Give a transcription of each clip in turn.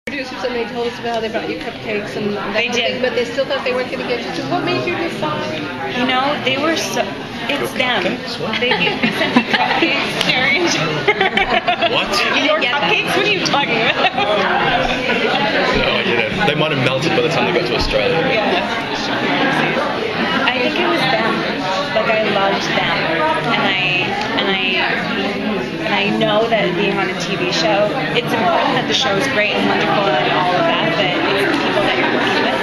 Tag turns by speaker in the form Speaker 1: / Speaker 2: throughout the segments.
Speaker 1: Producers, and they told us about how they brought you cupcakes and that
Speaker 2: They
Speaker 1: kind of
Speaker 2: did.
Speaker 1: thing, but they still thought they weren't going to get you. So what made you decide?
Speaker 2: You know, they were so. It's them. They sent me cupcakes, Sherry and Jennifer.
Speaker 3: What?
Speaker 2: Your cupcakes? What are you talking about?
Speaker 3: No, I didn't. They might have melted by the time they got to Australia.
Speaker 2: Yeah. I think it was them. Like I loved them, and I know that being on a TV show, it's important that the show is great and wonderful and all of that, but it's the people that you're working with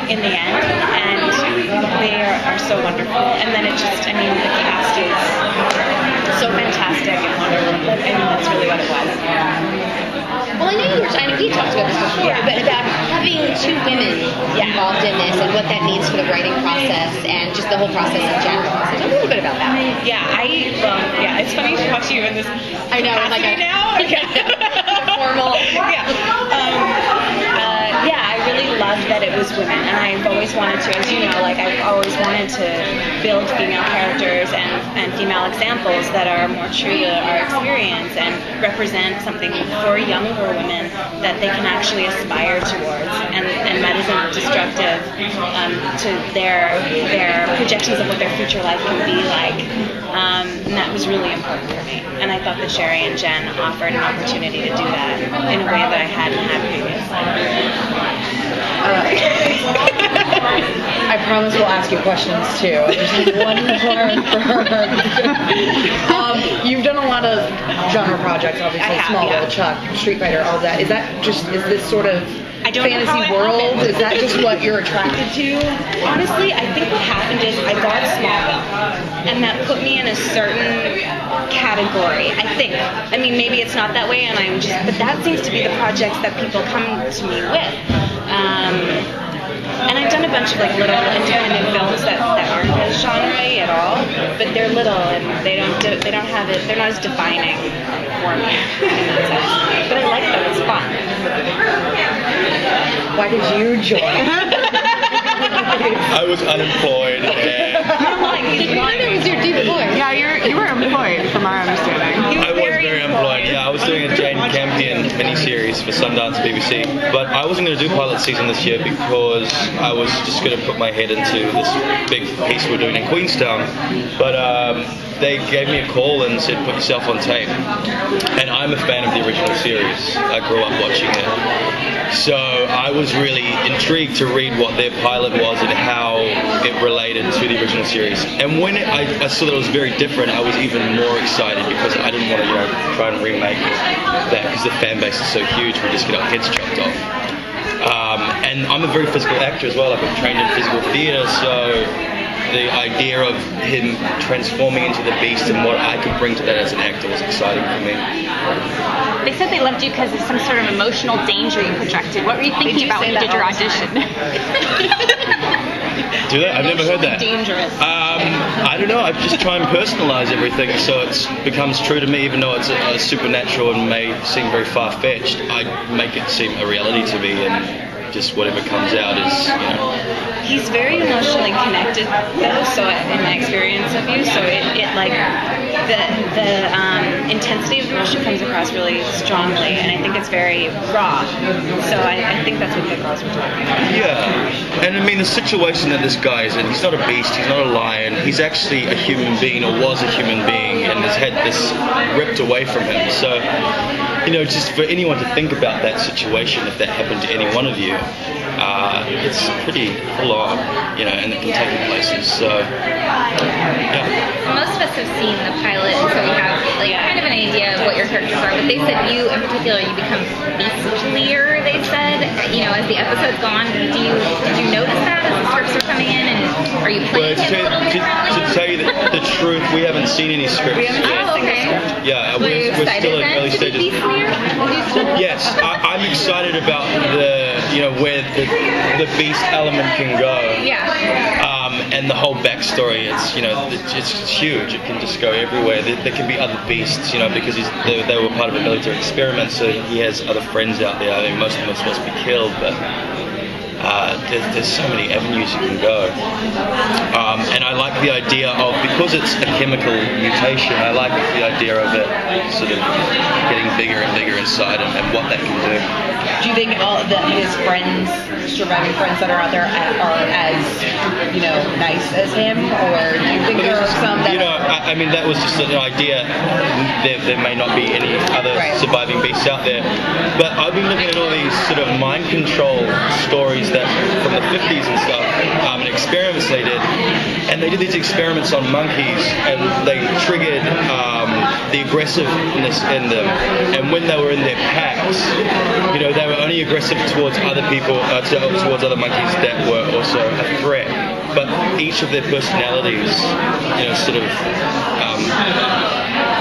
Speaker 2: in the end, and they are so wonderful. And then it just, I mean, the cast is so fantastic and wonderful. I mean, that's really what it was.
Speaker 4: Well, I know you were trying to, we talked about this before, but about having two women involved in this and what that means for the writing process and just the whole process in general. So tell me a little bit about that.
Speaker 2: Yeah, it's funny to talk to you in this
Speaker 4: I know, like
Speaker 2: now. Okay.
Speaker 4: formal.
Speaker 2: Yeah, I really loved that it was women, and I've always wanted to, as you know, like I've always wanted to build female characters and female examples that are more true to our experience and represent something for younger women that they can actually aspire towards, and that isn't destructive to their projections of what their future life can be like. And that was really important for me, and I thought that Sherry and Jen offered an opportunity to do that in a way that I hadn't had previously.
Speaker 1: I promise we'll ask you questions too. I just have one more for you've done a lot of genre projects, obviously.
Speaker 2: I have,
Speaker 1: Smallville, Chuck, Street Fighter, all that. Is this sort of fantasy world? Is that just what you're attracted to?
Speaker 2: Honestly, I think what happened is I got Smallville, and that put me in a certain category, I think. I mean, maybe it's not that way, but that seems to be the projects that people come to me with. And I've done a bunch of like little independent films that aren't as genre-y at all, but they're little and they don't have it. They're not as defining for me in that sense. But I like them. It's fun.
Speaker 1: Why did you join?
Speaker 3: I was unemployed.
Speaker 4: That was your deep voice.
Speaker 5: Yeah, you were employed, from our understanding.
Speaker 3: I was very employed. Yeah, I was doing a Jane Campion miniseries for Sundance BBC, but I wasn't going to do pilot season this year because I was just going to put my head into this big piece we're doing in Queenstown. But they gave me a call and said, put yourself on tape. And I'm a fan of the original series. I grew up watching it. So I was really intrigued to read what their pilot was and how it related to the original series. And when I saw that it was very different, I was even more excited because I didn't want to try and remake that because the fan base is so huge, we just get our heads chopped off. And I'm a very physical actor as well. I've been trained in physical theatre, so the idea of him transforming into the beast and what I could bring to that as an actor was exciting for me.
Speaker 5: They said they loved you because of some sort of emotional danger you projected. What were you thinking about when you did your audition?
Speaker 3: Do that? I've never heard that.
Speaker 5: Dangerous.
Speaker 3: I don't know. I just try and personalize everything so it becomes true to me, even though it's supernatural and may seem very far-fetched. I make it seem a reality to me, and just whatever comes out is,
Speaker 2: He's very emotionally connected, though. So in my experience of you, so it like the intensity of the emotion comes across really strongly, and I think it's very raw. So I think that's what the girls were talking about.
Speaker 3: Yeah, and I mean the situation that this guy is in, he's not a beast, he's not a lion, he's actually a human being, or was a human being, and has had this ripped away from him. So, just for anyone to think about that situation, if that happened to any one of you, it's pretty full on, and it can take you places. So, yeah.
Speaker 4: Most of us have seen the pilot, and so we have kind of an idea of what your characters are. But they said you, in particular, you become beastlier. They said, as the episodes go on. Did you notice that as the scripts are coming in, and are you playing him a little bit more?
Speaker 3: To tell you the truth, we haven't seen any scripts yet.
Speaker 4: Oh, okay.
Speaker 3: Yeah,
Speaker 4: Were you
Speaker 3: we're
Speaker 4: excited
Speaker 3: still in
Speaker 4: then
Speaker 3: early
Speaker 4: to be
Speaker 3: stages.
Speaker 4: beastlier?
Speaker 3: Yes, I'm excited about where the beast element can go.
Speaker 4: Yeah.
Speaker 3: And the whole backstory, it's huge. It can just go everywhere. There can be other beasts, because they were part of a military experiment, so he has other friends out there. I mean, most of them are supposed to be killed, but there's so many avenues you can go. And I like the idea of, because it's a chemical mutation, I like the idea of it sort of getting bigger and bigger inside and what that can do.
Speaker 1: Do you think his friends, surviving friends that are out there, are as, nice as him? Or do you think there are some that...
Speaker 3: I mean, that was just an idea. There may not be any other surviving beasts out there. But I've been looking at all these sort of mind control stories that from the 50s and stuff, and experiments they did. And they did these experiments on monkeys, and they triggered the aggressiveness in them. And when they were in their packs, they were only aggressive towards other people, towards other monkeys that were also a threat. But each of their personalities, sort of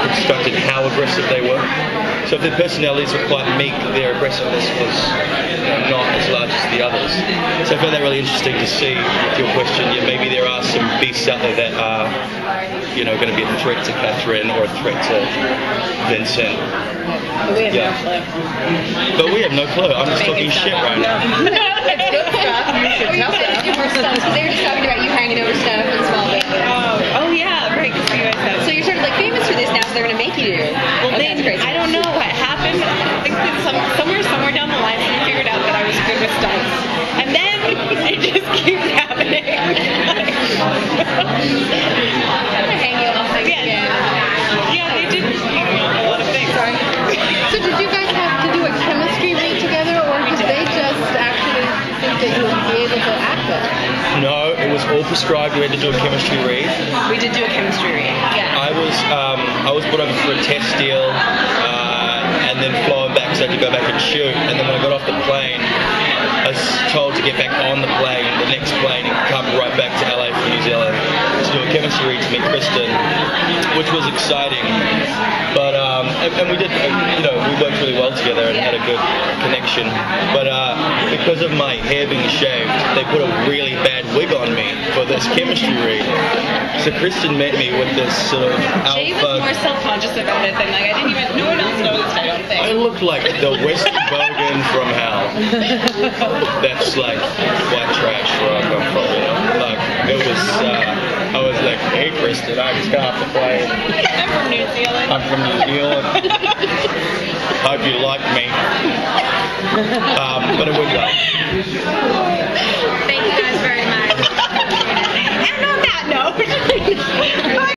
Speaker 3: constructed how aggressive they were. So if their personalities were quite meek, their aggressiveness was not as large as the others. So I found that really interesting to see. With your question, maybe there are some beasts out there that are, going to be a threat to Catherine or a threat to Vincent.
Speaker 1: But we have no clue.
Speaker 3: But we have no clue. I'm just talking shit right now.
Speaker 1: It's good stuff. You should tell them.
Speaker 4: Because they were just talking about you hanging over stuff in Smallville.
Speaker 2: Oh yeah, right. Because you guys have.
Speaker 4: So you're sort of like famous for this now, so they're going to make you do it.
Speaker 2: Well,
Speaker 4: That's crazy.
Speaker 2: I don't know what happened. I think that somewhere down the line, someone figured out that I was good with stunts, and then it just keeps happening.
Speaker 4: I'm going to hang you off again.
Speaker 2: Yeah, they did a lot of things. Sorry.
Speaker 6: So did you guys have to do a chemistry read together, or did they just actually think that you would be able to act it?
Speaker 3: No, it was all prescribed. We had to do a chemistry read.
Speaker 2: We did do a chemistry read. Yeah.
Speaker 3: I was put over for a test deal, and then flown back, so I had to go back and shoot. And then when I got off the plane, I was told to get back on the plane, the next plane, and come right back to LA from New Zealand to do a chemistry read to meet Kristin, which was exciting. But and we did, we worked really well together and had a good connection. But because of my hair being shaved, they put a really bad wig on me for this chemistry read. So Kristin met me with this sort of alpha.
Speaker 2: Jay was more self-conscious about it than I didn't even. No one else noticed. I don't think.
Speaker 3: I looked like the West Bogan from hell. That's like white trash where I come from. Like it was. I was like, hey Kristin, I just got off the plane.
Speaker 2: I'm from New Zealand.
Speaker 3: I'm from New Zealand. Hope you like me. But it went well.
Speaker 4: Thank you guys very much.
Speaker 2: And on that note.